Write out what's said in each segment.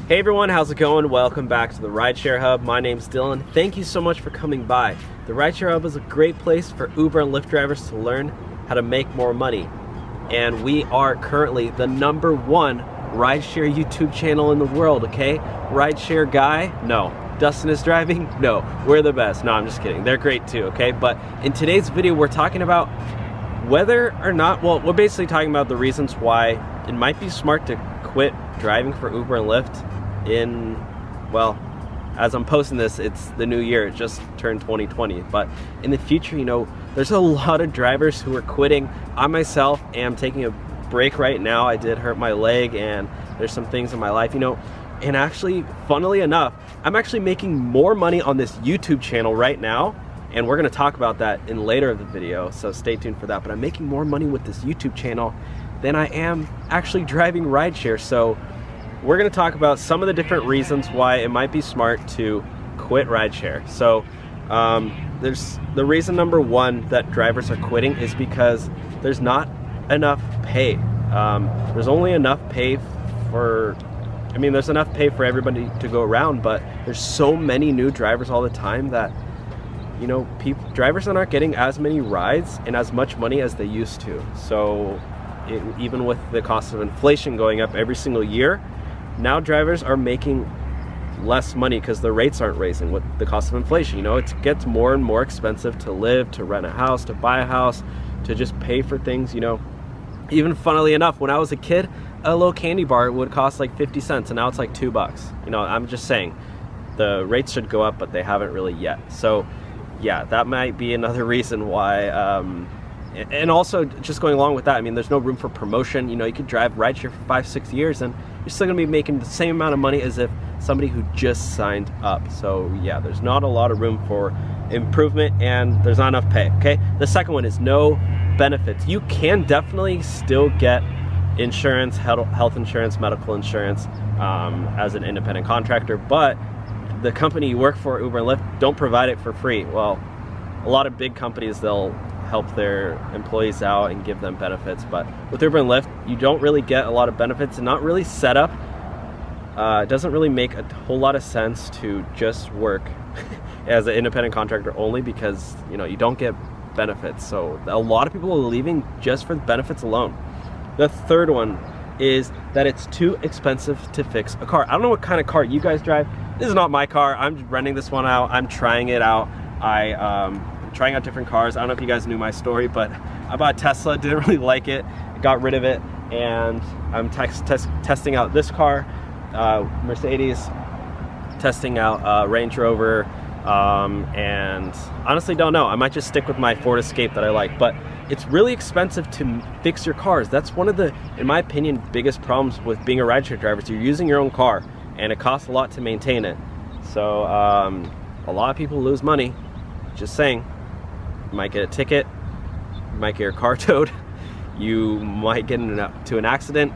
Hey everyone, how's it going? Welcome back to the Rideshare Hub. My name's Dylan. Thank you so much for coming by. The Rideshare Hub is a great place for Uber and Lyft drivers to learn how to make more money. And we are currently the #1 rideshare YouTube channel in the world, okay? Rideshare Guy? No. Dustin is driving? No. We're the best. No, I'm just kidding. They're great too, okay? But in today's video, we're talking about whether or not, well, we're basically talking about the reasons why it might be smart to quit driving for Uber and Lyft in, well, as I'm posting this, it's the new year. It just turned 2020. But in the future, you know, there's a lot of drivers who are quitting. I myself am taking a break right now. I did hurt my leg and there's some things in my life, you know, and actually, funnily enough, I'm actually making more money on this YouTube channel right now. And we're gonna talk about that in later of the video, so stay tuned for that. But I'm making more money with this YouTube channel than I am actually driving rideshare. So we're gonna talk about some of the different reasons why it might be smart to quit rideshare. So there's the reason #1 that drivers are quitting is because there's not enough pay. There's only enough pay for, I mean, there's enough pay for everybody to go around, but there's so many new drivers all the time that, you know, drivers are not getting as many rides and as much money as they used to. So even with the cost of inflation going up every single year, now drivers are making less money because the rates aren't raising with the cost of inflation. You know, it gets more and more expensive to live, to rent a house, to buy a house, to just pay for things, you know. Even funnily enough, when I was a kid, a little candy bar would cost like 50 cents and now it's like $2. You know, I'm just saying the rates should go up, but they haven't really yet. So yeah, that might be another reason why. And also, just going along with that, I mean, there's no room for promotion. You know, you could drive rideshare for 5-6 years and you're still gonna be making the same amount of money as if somebody who just signed up. So yeah, there's not a lot of room for improvement and there's not enough pay, okay? The second one is no benefits. You can definitely still get insurance, health insurance, medical insurance as an independent contractor, but the company you work for, Uber and Lyft, don't provide it for free. Well, a lot of big companies, they'll help their employees out and give them benefits, but with Uber and Lyft, you don't really get a lot of benefits and not really set up. It doesn't really make a whole lot of sense to just work as an independent contractor only because, you know, you don't get benefits. So a lot of people are leaving just for the benefits alone. The third one is that it's too expensive to fix a car. I don't know what kind of car you guys drive. This is not my car. I'm renting this one out. I'm trying it out. I'm trying out different cars. I don't know if you guys knew my story, but I bought a Tesla, didn't really like it, got rid of it, and I'm testing out this car, Mercedes, testing out Range Rover, and honestly don't know. I might just stick with my Ford Escape that I like, but it's really expensive to fix your cars. That's one of the, in my opinion, biggest problems with being a rideshare driver. So you're using your own car and it costs a lot to maintain it. So a lot of people lose money. Just saying. You might get a ticket, you might get your car towed, you might get into an accident,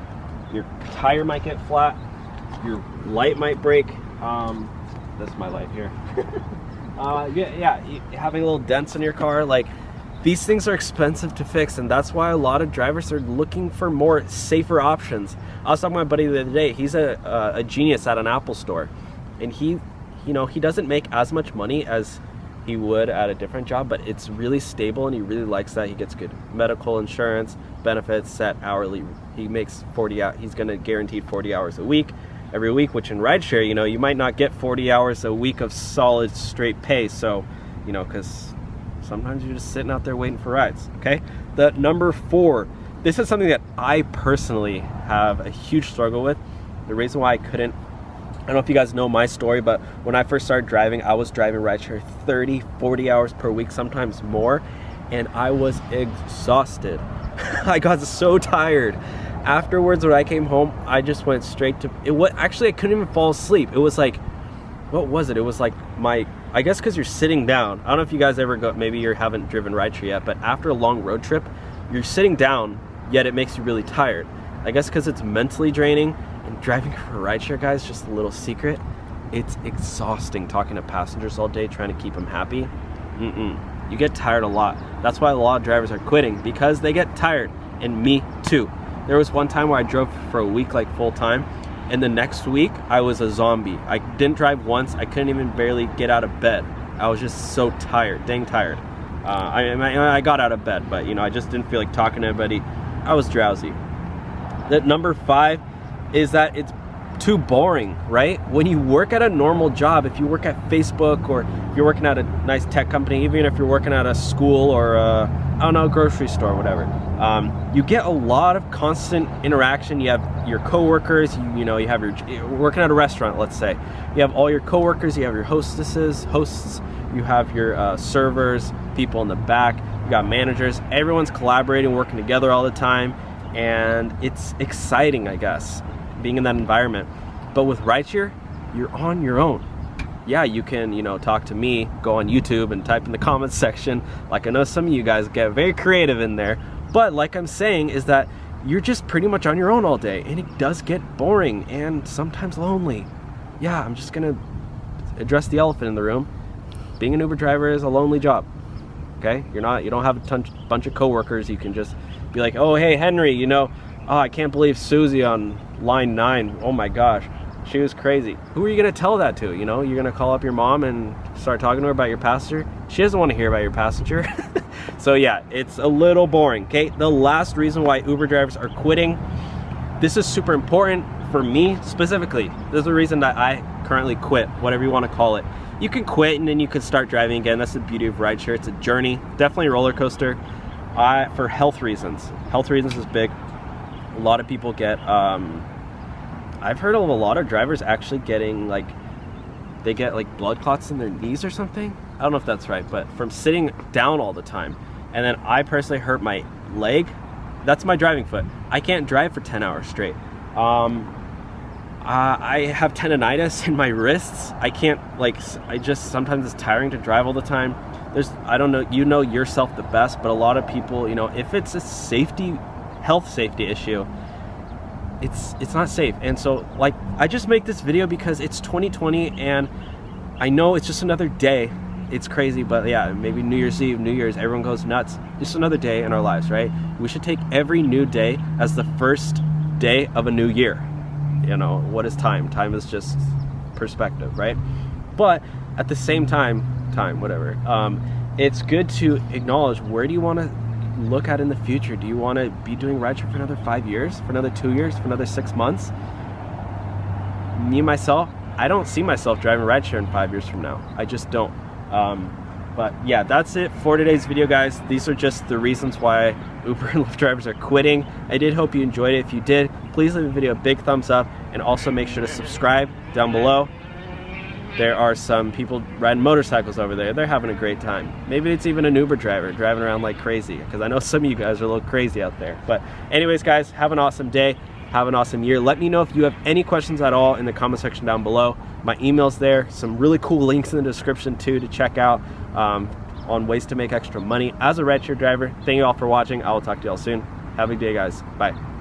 your tire might get flat, your light might break. That's my light here. Having little dents in your car, like, these things are expensive to fix, and that's why a lot of drivers are looking for more safer options. I was talking to my buddy the other day. He's a genius at an Apple store, and he doesn't make as much money as he would at a different job, but it's really stable and he really likes that. He gets good medical insurance, benefits, set hourly. He makes 40 hours. He's gonna guaranteed 40 hours a week, every week, which in rideshare, you know, you might not get 40 hours a week of solid straight pay. So, you know, because sometimes you're just sitting out there waiting for rides, okay? The #4, this is something that I personally have a huge struggle with. The reason why I couldn't, I don't know if you guys know my story, but when I first started driving, I was driving rideshare 30-40 hours per week, sometimes more, and I was exhausted. I got so tired. Afterwards, when I came home, I just went straight to it. Actually, I couldn't even fall asleep. It was like, what was it? It was like I guess because you're sitting down. I don't know if you guys ever go, maybe you haven't driven rideshare yet, but after a long road trip, you're sitting down, yet it makes you really tired. I guess because it's mentally draining. And driving for rideshare, guys, just a little secret, it's exhausting talking to passengers all day, trying to keep them happy. You get tired a lot. That's why a lot of drivers are quitting, because they get tired, and me too. There was one time where I drove for a week, like full time, and the next week I was a zombie. I didn't drive once. I couldn't even barely get out of bed. I was just so tired, dang tired. I got out of bed, but you know, I just didn't feel like talking to anybody. I was drowsy. That number 5 is that it's too boring, right? When you work at a normal job, if you work at Facebook, or if you're working at a nice tech company, even if you're working at a school or I don't know, a grocery store, whatever, you get a lot of constant interaction. You have your coworkers, you know, you're working at a restaurant, let's say. You have all your coworkers, you have your hosts, you have your servers, people in the back, you got managers, everyone's collaborating, working together all the time, and it's exciting, I guess, being in that environment. But with rideshare, you're on your own. Yeah, you can, you know, talk to me, go on YouTube and type in the comments section. Like I know some of you guys get very creative in there, but like I'm saying is that you're just pretty much on your own all day, and it does get boring and sometimes lonely. Yeah, I'm just gonna address the elephant in the room. Being an Uber driver is a lonely job. Okay, you don't have a bunch of coworkers. You can just be like, oh hey Henry, you know, oh, I can't believe Susie on line 9. Oh my gosh, she was crazy. Who are you gonna tell that to? You know, you're gonna call up your mom and start talking to her about your passenger? She doesn't want to hear about your passenger. So yeah, it's a little boring. Okay, the last reason why Uber drivers are quitting, this is super important for me specifically. This is the reason that I currently quit, whatever you want to call it. You can quit and then you can start driving again. That's the beauty of rideshare. It's a journey, definitely a roller coaster. For health reasons. Health reasons is big. A lot of people get, I've heard of a lot of drivers actually getting like, they get like blood clots in their knees or something. I don't know if that's right, but from sitting down all the time. And then I personally hurt my leg. That's my driving foot. I can't drive for 10 hours straight. I have tendonitis in my wrists. I can't, like, sometimes it's tiring to drive all the time. I don't know, you know yourself the best, but a lot of people, you know, if it's a health safety issue, it's not safe. And so, like, I just make this video because it's 2020 and I know it's just another day. It's crazy, but yeah, maybe New Year's Eve, New Year's, everyone goes nuts. Just another day in our lives, right? We should take every new day as the first day of a new year. You know, what is time? Time is just perspective, right? But at the same time, whatever, it's good to acknowledge, where do you want to look at in the future? Do you want to be doing rideshare for another 5 years, for another 2 years, for another 6 months? Me, myself, I don't see myself driving rideshare in 5 years from now. I just don't. But yeah, that's it for today's video, guys. These are just the reasons why Uber and Lyft drivers are quitting. I did hope you enjoyed it. If you did, please leave the video a big thumbs up, and also make sure to subscribe down below. There are some people riding motorcycles over there. They're having a great time. Maybe it's even an Uber driver driving around like crazy, because I know some of you guys are a little crazy out there. But anyways, guys, have an awesome day. Have an awesome year. Let me know if you have any questions at all in the comment section down below. My email's there. Some really cool links in the description too to check out on ways to make extra money as a rideshare driver. Thank you all for watching. I will talk to you all soon. Have a good day, guys. Bye.